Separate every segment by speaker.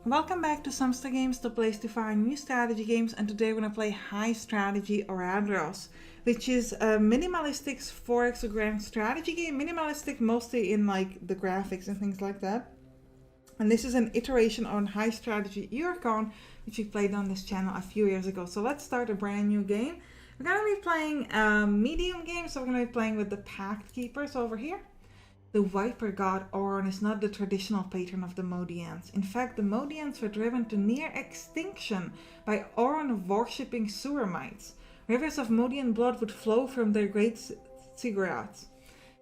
Speaker 1: Welcome back to Sampstra Games, the place to find new strategy games, and today we're going to play High Strategy Oradros, which is a minimalistic 4x grand strategy game. Minimalistic mostly in like the graphics and things like that. And this is an iteration on High Strategy Oradros, which we played on this channel a few years ago. So let's start a brand new game. We're going to be playing a medium game, so we're going to be playing with the Pact Keepers over here. The Viper god Oron is not the traditional patron of the Modians. In fact, the Modians were driven to near extinction by Oron worshipping Suramites. Rivers of Modian blood would flow from their great ziggurats.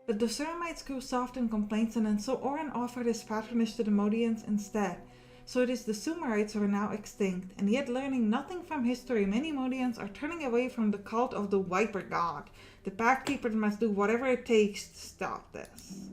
Speaker 1: But the Suramites grew soft in complaints, and so Oron offered his patronage to the Modians instead. So it is the Sumerites who are now extinct, and yet learning nothing from history, many Modians are turning away from the cult of the Viper god. The Pact Keepers must do whatever it takes to stop this.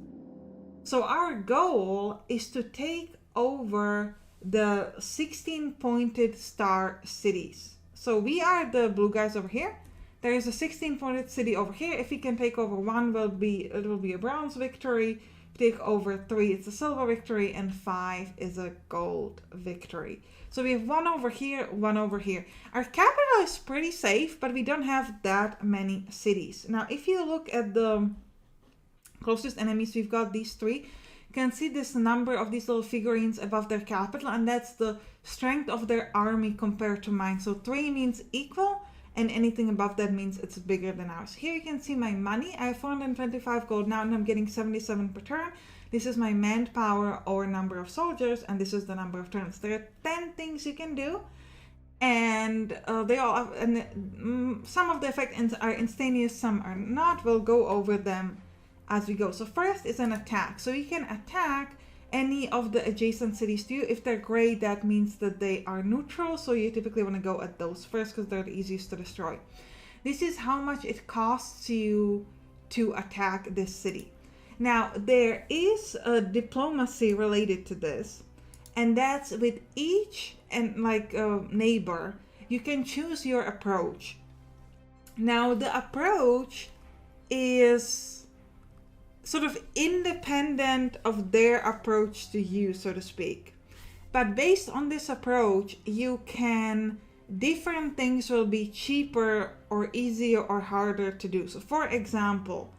Speaker 1: So our goal is to take over the 16-pointed star cities. So we are the blue guys over here. There is a 16-pointed city over here. If we can take over one, it will be a bronze victory. If we take over 3, it's a silver victory, and 5 is a gold victory. So we have one over here, one over here. Our capital is pretty safe, but we don't have that many cities. Now, if you look at the closest enemies, we've got these 3. You can see this number of these little figurines above their capital, and that's the strength of their army compared to mine. So 3 means equal, and anything above that means it's bigger than ours. Here you can see my money. I have 425 gold now, and I'm getting 77 per turn. This is my manpower or number of soldiers, and this is the number of turns. There are 10 things you can do, and they all have, and some of the effects are instantaneous, some are not. We'll go over them as we go. So first is an attack. So you can attack any of the adjacent cities to you. If they're gray, that means that they are neutral. So you typically want to go at those first because they're the easiest to destroy. This is how much it costs you to attack this city. Now, there is a diplomacy related to this, and that's with each and neighbor, you can choose your approach. Now, the approach is sort of independent of their approach to you, so to speak. But based on this approach, different things will be cheaper or easier or harder to do. So for example,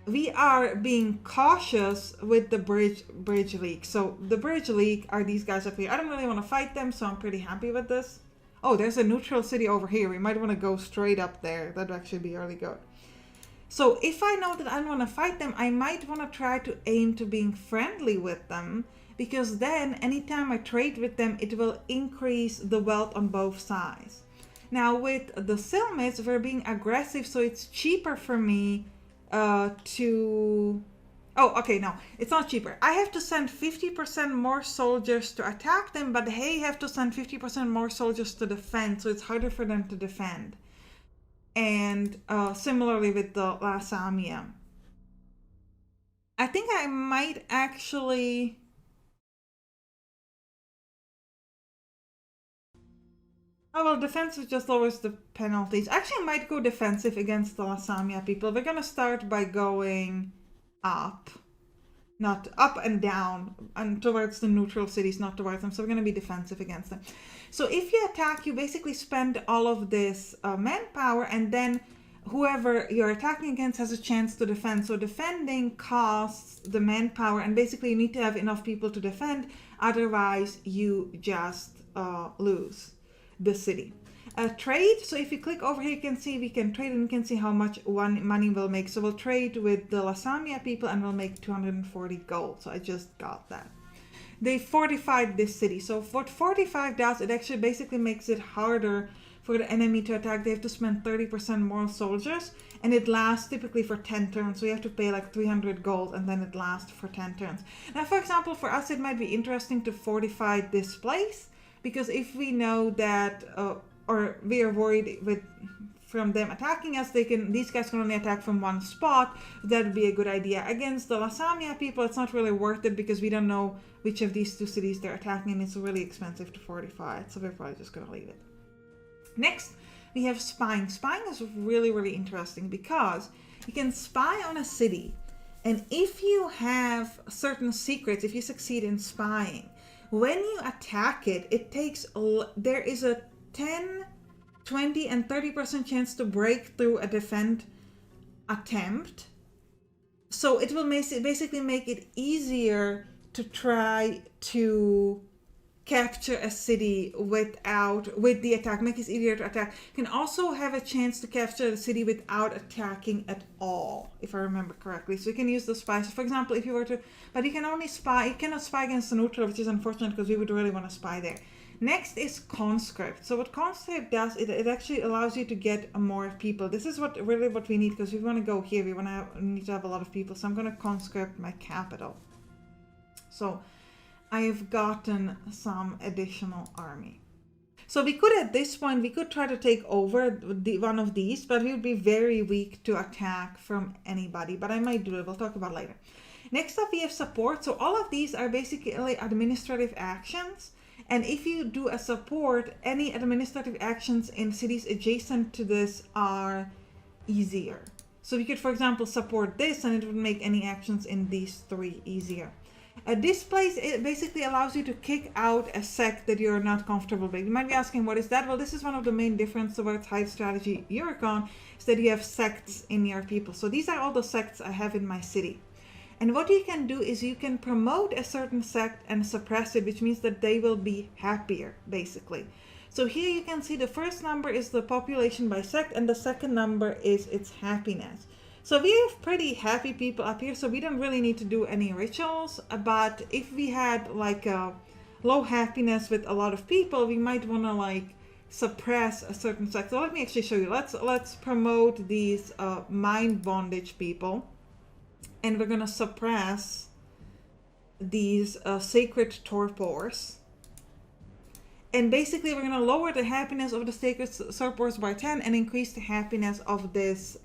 Speaker 1: we are being cautious with the bridge league. So the bridge league are these guys up here. I don't really want to fight them, so I'm pretty happy with this. Oh, there's a neutral city over here. We might want to go straight up there. That'd actually be really good. So if I know that I want to fight them, I might want to try to aim to being friendly with them, because then anytime I trade with them, it will increase the wealth on both sides. Now with the Silmids, we're being aggressive, so it's cheaper for me to... Oh, okay, no, it's not cheaper. I have to send 50% more soldiers to attack them, but they have to send 50% more soldiers to defend, so it's harder for them to defend. And similarly with the Lasamia. I think I might actually... Oh, well, defensive just lowers the penalties. Actually, I might go defensive against the Lasamia people. We're going to start by going up. Not up and down, and towards the neutral cities, not towards them. So we're going to be defensive against them. So if you attack, you basically spend all of this manpower, and then whoever you're attacking against has a chance to defend. So defending costs the manpower, and basically you need to have enough people to defend. Otherwise, you just lose the city. Trade. So if you click over here, you can see we can trade, and you can see how much money we'll make. So we'll trade with the Lasamia people, and we'll make 240 gold. So I just got that. They fortified this city. So what 45 does, it actually basically makes it harder for the enemy to attack. They have to spend 30% more soldiers, and it lasts typically for 10 turns. So you have to pay like 300 gold, and then it lasts for 10 turns. Now, for example, for us, it might be interesting to fortify this place, because if we know that, or we are worried from them attacking us, these guys can only attack from one spot. That would be a good idea. Against the Lasamia people, it's not really worth it, because we don't know which of these 2 cities they're attacking, and it's really expensive to fortify it, so we're probably just going to leave it. Next, we have spying. Spying is really, really interesting, because you can spy on a city, and if you have certain secrets, if you succeed in spying, When you attack it, it takes, there is a 10, 20, and 30% chance to break through a defend attempt. So it will basically make it easier to try to capture a city with the attack, make it easier to attack. You can also have a chance to capture the city without attacking at all, if I remember correctly. So you can use the spy. So for example, if you were to, but you can only spy, you cannot spy against the neutral, which is unfortunate because we would really want to spy there. Next is conscript. So what conscript does, it actually allows you to get more people. This is what we need, because we want to go here, we need to have a lot of people. So I'm going to conscript my capital. So I have gotten some additional army. So we could, at this point, we could try to take over one of these, but we would be very weak to attack from anybody. But I might do it. We'll talk about it later. Next up, we have support. So all of these are basically administrative actions. And if you do a support, any administrative actions in cities adjacent to this are easier. So we could, for example, support this, and it would make any actions in these three easier. This place, it basically allows you to kick out a sect that you're not comfortable with. You might be asking, what is that? Well, this is one of the main differences about High Strategy Oradros, is that you have sects in your people. So these are all the sects I have in my city. And what you can do is you can promote a certain sect and suppress it, which means that they will be happier, basically. So here you can see the first number is the population by sect, and the second number is its happiness. So we have pretty happy people up here, so we don't really need to do any rituals. But if we had like a low happiness with a lot of people, we might want to like suppress a certain sect. So let me actually show you. Let's promote these mind bondage people. And we're going to suppress these sacred torpors. And basically we're going to lower the happiness of the sacred torpors by 10 and increase the happiness of this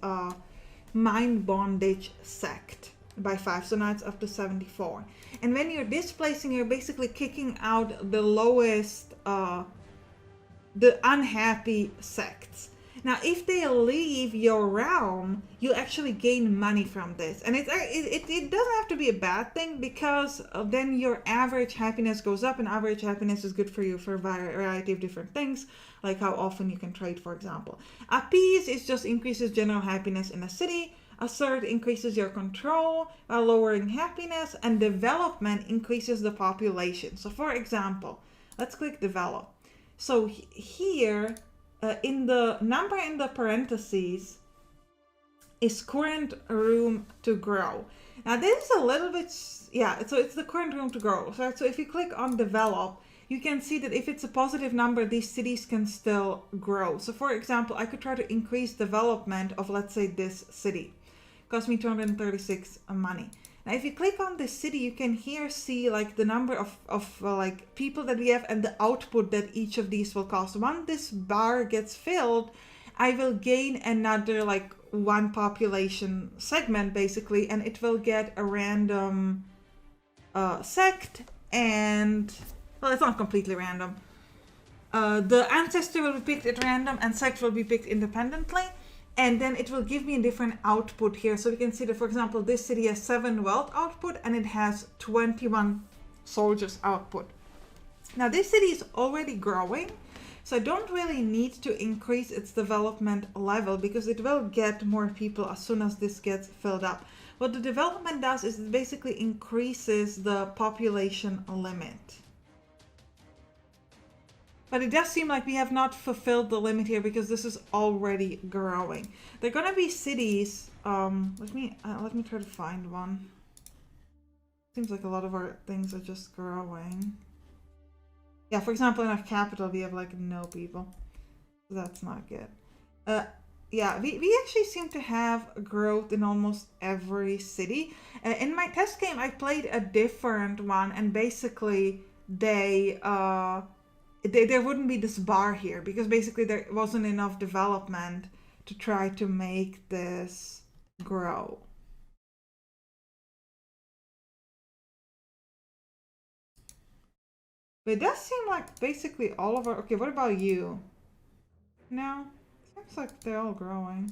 Speaker 1: mind bondage sect by 5. So now it's up to 74. And when you're displacing, you're basically kicking out the lowest, the unhappy sects. Now, if they leave your realm, you actually gain money from this. And it doesn't have to be a bad thing, because then your average happiness goes up, and average happiness is good for you for a variety of different things, like how often you can trade, for example. Appease is just increases general happiness in a city. Assert increases your control while lowering happiness, and development increases the population. So for example, let's click develop. So here, in the number in the parentheses is current room to grow. Now this is a little bit, yeah, so it's the current room to grow. So if you click on develop, you can see that if it's a positive number, these cities can still grow. So for example, I could try to increase development of, let's say, this city. Cost me 236 money. Now, if you click on this city, you can here see like the number of like people that we have and the output that each of these will cost. Once this bar gets filled, I will gain another like one population segment basically, and it will get a random sect, and well, it's not completely random. The ancestor will be picked at random and sect will be picked independently. And then it will give me a different output here. So we can see that, for example, this city has 7 wealth output and it has 21 soldiers output. Now this city is already growing, so I don't really need to increase its development level, because it will get more people as soon as this gets filled up. What the development does is it basically increases the population limit. But it does seem like we have not fulfilled the limit here, because this is already growing. There are gonna be cities. Let me try to find one. Seems like a lot of our things are just growing. Yeah, for example, in our capital we have like no people. That's not good. Yeah, we actually seem to have growth in almost every city. In my test game, I played a different one, and basically there wouldn't be this bar here, because basically there wasn't enough development to try to make this grow. But it does seem like basically all of our... Okay, what about you? No? Seems like they're all growing.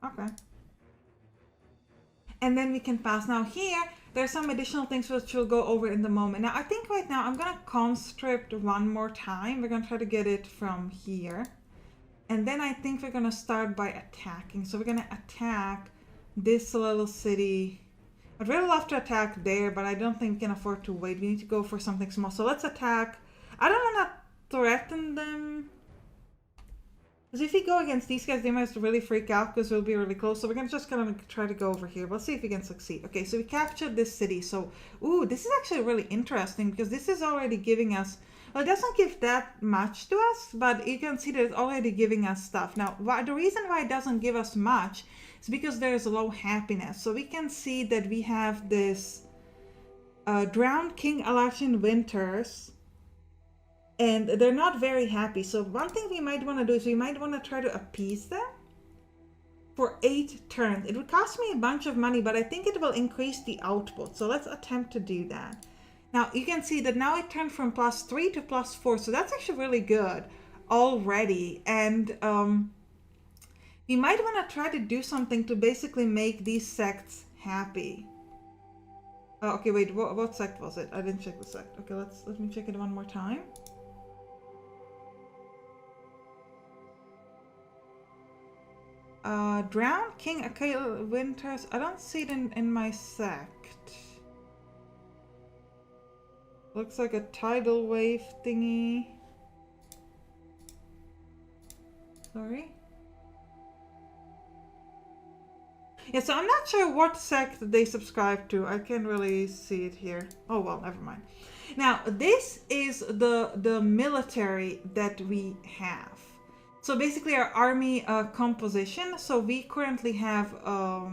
Speaker 1: Okay. and then we can pass. Now here, there's some additional things which we'll go over in the moment. Now I think right now I'm gonna conscript one more time. We're gonna try to get it from here. And then I think we're gonna start by attacking. So we're gonna attack this little city. I'd really love to attack there, but I don't think we can afford to wait. We need to go for something small. So let's attack. I don't want to threaten them. Because if we go against these guys, they might really freak out because we'll be really close. So we're just gonna try to go over here. We'll see if we can succeed. Okay, so we captured this city. So, ooh, this is actually really interesting because this is already giving us, well, it doesn't give that much to us, but you can see that it's already giving us stuff. Now, the reason why it doesn't give us much is because there's low happiness. So we can see that we have this drowned King Alashin Winters, and they're not very happy. So one thing we might want to do is we might want to try to appease them for 8 turns. It would cost me a bunch of money, but I think it will increase the output. So let's attempt to do that. Now you can see that now it turned from +3 to +4. So that's actually really good already. And we might want to try to do something to basically make these sects happy. Oh, okay, wait, what sect was it? I didn't check the sect. Okay, let me check it one more time. Drowned King Akela Winters. I don't see it in my sect. Looks like a tidal wave thingy. Sorry. Yeah, so I'm not sure what sect they subscribe to. I can't really see it here. Oh, well, never mind. Now, this is the military that we have. So basically our army composition. So we currently have, so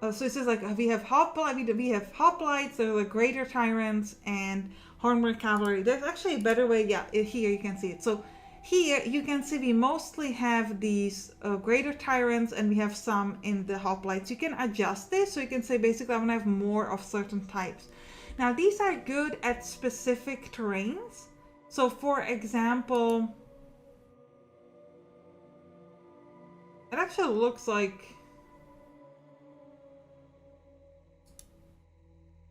Speaker 1: it says like we have hoplites, there are greater tyrants, and horned cavalry. There's actually a better way. Yeah, here you can see it. So here you can see we mostly have these greater tyrants, and we have some in the hoplites. You can adjust this, so you can say basically I want to have more of certain types. Now these are good at specific terrains. So for example, it actually looks like,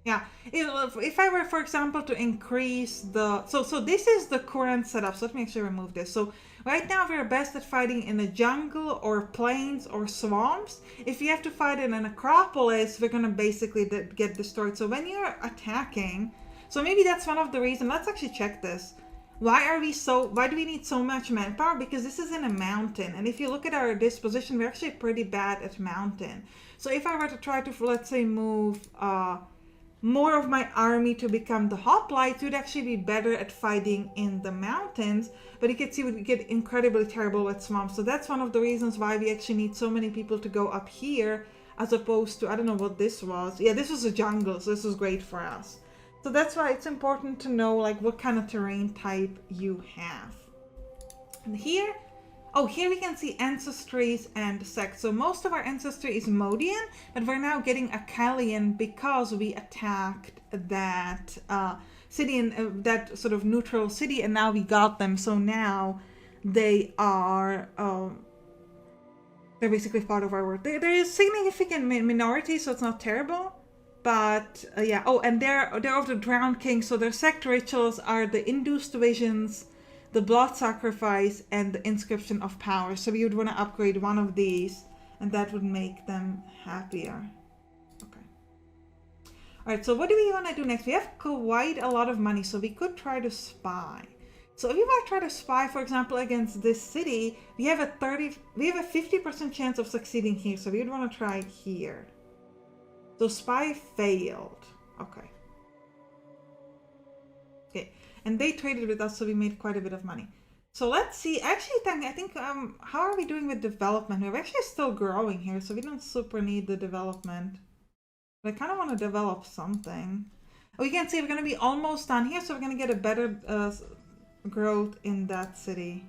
Speaker 1: yeah, if I were, for example, to increase the, so this is the current setup. So let me actually remove this. So right now we're best at fighting in the jungle or plains or swamps. If you have to fight in an acropolis, we're gonna basically get destroyed. So when you're attacking, so maybe that's one of the reasons. Let's actually check this. Why do we need so much manpower? Because this is in a mountain, and if you look at our disposition, we're actually pretty bad at mountain. So if I were to try to, let's say, move more of my army to become the hoplites, we'd actually be better at fighting in the mountains. But you can see we get incredibly terrible with swamps. So that's one of the reasons why we actually need so many people to go up here, as opposed to, I don't know what this was. Yeah, this was a jungle, so this was great for us. So that's why it's important to know like what kind of terrain type you have. And here, oh, here we can see ancestries and sects. So most of our ancestry is Modian, but we're now getting Akkalian because we attacked that city, and that sort of neutral city, and now we got them. So now they are, they're basically part of our world. There is significant minority, so it's not terrible. But yeah, oh, and they're of the Drowned King, so their sect rituals are the induced visions, the blood sacrifice, and the inscription of power. So we would want to upgrade one of these, and that would make them happier. Okay. All right, so what do we want to do next? We have quite a lot of money, so we could try to spy. So if we want to try to spy, for example, against this city, we have a 50% chance of succeeding here, so we would want to try here. So spy failed. Okay. Okay, and they traded with us, so we made quite a bit of money. So let's see. Actually, I think how are we doing with development? We're actually still growing here, so we don't super need the development. But I kind of want to develop something. Oh, you can see we're going to be almost done here, so we're going to get a better growth in that city.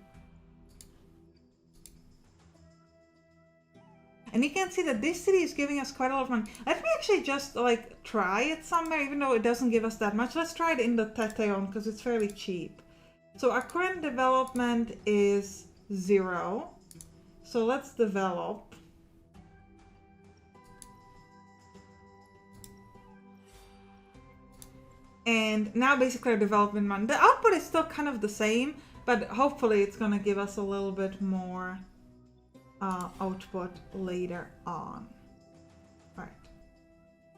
Speaker 1: And you can see that this city is giving us quite a lot of money. Let me actually just like try it somewhere, even though it doesn't give us that much. Let's try it in the Teteon because it's fairly cheap. So our current development is 0. So let's develop. And now basically our development money. The output is still kind of the same, but hopefully it's going to give us a little bit more output later on. Right.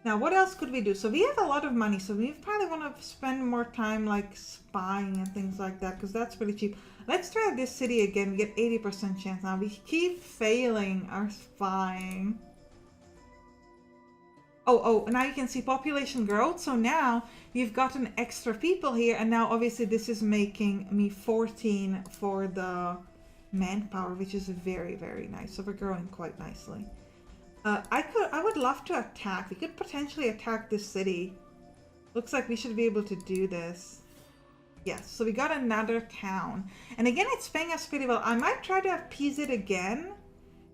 Speaker 1: Now, what else could we do? So we have a lot of money, so we probably want to spend more time like spying and things like that, because that's pretty cheap. Let's try this city again. We get 80% chance. Now we keep failing our spying. Oh, now you can see population growth. So now we've gotten extra people here, and now obviously this is making me 14 for the manpower, which is very, very nice. So we're growing quite nicely. I would love to attack. We could potentially attack this city. Looks like we should be able to do this. Yes, so we got another town. And again, it's paying us pretty well. I might try to appease it again,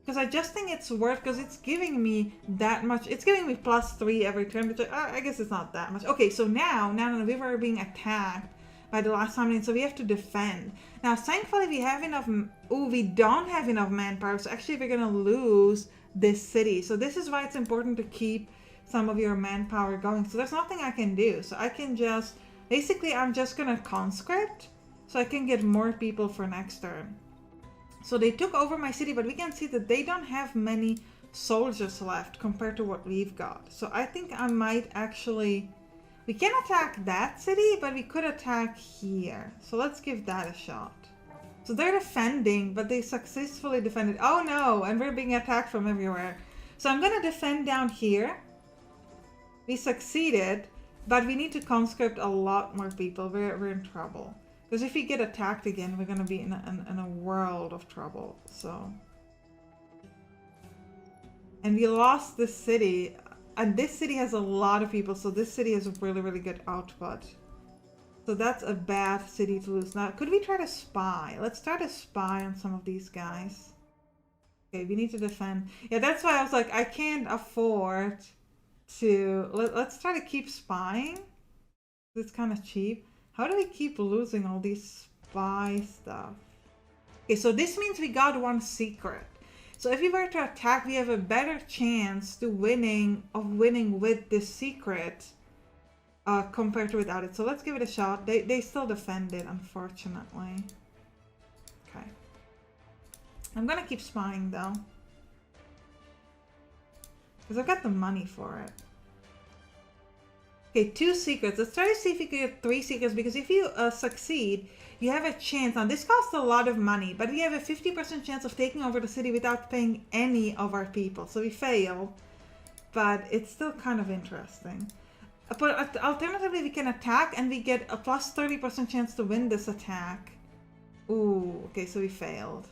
Speaker 1: because I just think it's worth, because it's giving me that much. It's giving me +3 every turn, which I guess it's not that much. Okay, so now we were being attacked by the last family, so we have to defend. Now, thankfully, we have enough. Oh, we don't have enough manpower, so actually we're gonna lose this city. So this is why it's important to keep some of your manpower going. So there's nothing I can do. So I can just, basically, I'm just gonna conscript, so I can get more people for next turn. So they took over my city, but we can see that they don't have many soldiers left compared to what we've got. So I think I might actually, we can attack that city, but we could attack here. So let's give that a shot. So they're defending, but they successfully defended. Oh no, and we're being attacked from everywhere. So I'm gonna defend down here. We succeeded, but we need to conscript a lot more people. We're in trouble. Because if we get attacked again, we're going to be in a world of trouble. So, and we lost this city. And this city has a lot of people. So this city has a really, really good output. So that's a bad city to lose. Now, could we try to spy? Let's try to spy on some of these guys. Okay, we need to defend. Yeah, that's why I was like, I can't afford to... Let's try to keep spying. It's kind of cheap. How do we keep losing all these spy stuff? Okay, so this means we got one secret. So if we were to attack, we have a better chance to winning with this secret compared to without it. So let's give it a shot. They still defended, unfortunately. Okay. I'm gonna keep spying though, because I've got the money for it. Okay, 2 secrets. Let's try to see if we can get 3 secrets, because if you succeed, you have a chance. Now, this costs a lot of money, but we have a 50% chance of taking over the city without paying any of our people. So we failed, but it's still kind of interesting. But alternatively, we can attack, and we get a +30% chance to win this attack. Ooh, okay, so we failed.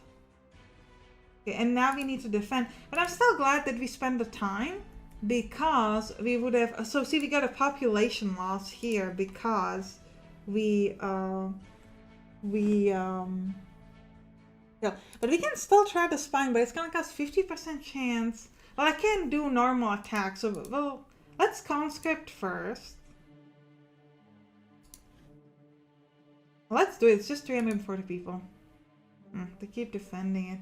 Speaker 1: Okay, and now we need to defend. But I'm still glad that we spent the time, because we would have, so see, we got a population loss here because yeah, but we can still try the spying, but it's gonna cost 50% chance. Well, I can't do normal attacks, so well, let's conscript first. Let's do it. It's just 340 people. They keep defending it.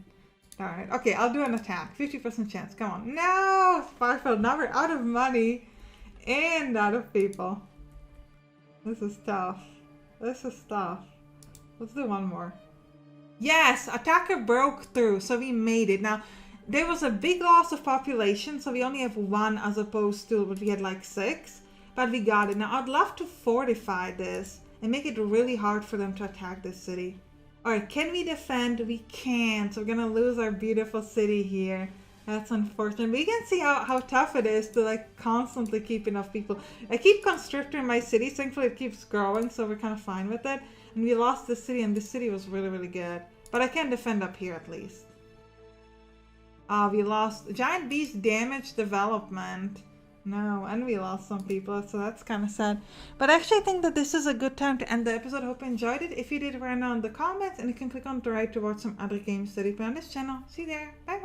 Speaker 1: Alright, okay, I'll do an attack. 50% chance. Come on. No! Sparkle. Now we're out of money and out of people. This is tough. This is tough. Let's do one more. Yes! Attacker broke through, so we made it. Now, there was a big loss of population, so we only have 1 as opposed to what we had like 6. But we got it. Now, I'd love to fortify this and make it really hard for them to attack this city. Alright, can we defend? We can't. So we're gonna lose our beautiful city here. That's unfortunate. But you can see how tough it is to like constantly keep enough people. I keep conscripting my city. Thankfully it keeps growing, so we're kind of fine with it. And we lost this city, and this city was really, really good. But I can defend up here at least. We lost giant beast damage development. No, and we lost some people, so that's kind of sad. But I actually think that this is a good time to end the episode. Hope you enjoyed it. If you did, write down in the comments, and you can click on the right to watch some other games that we play on this channel. See you there. Bye bye.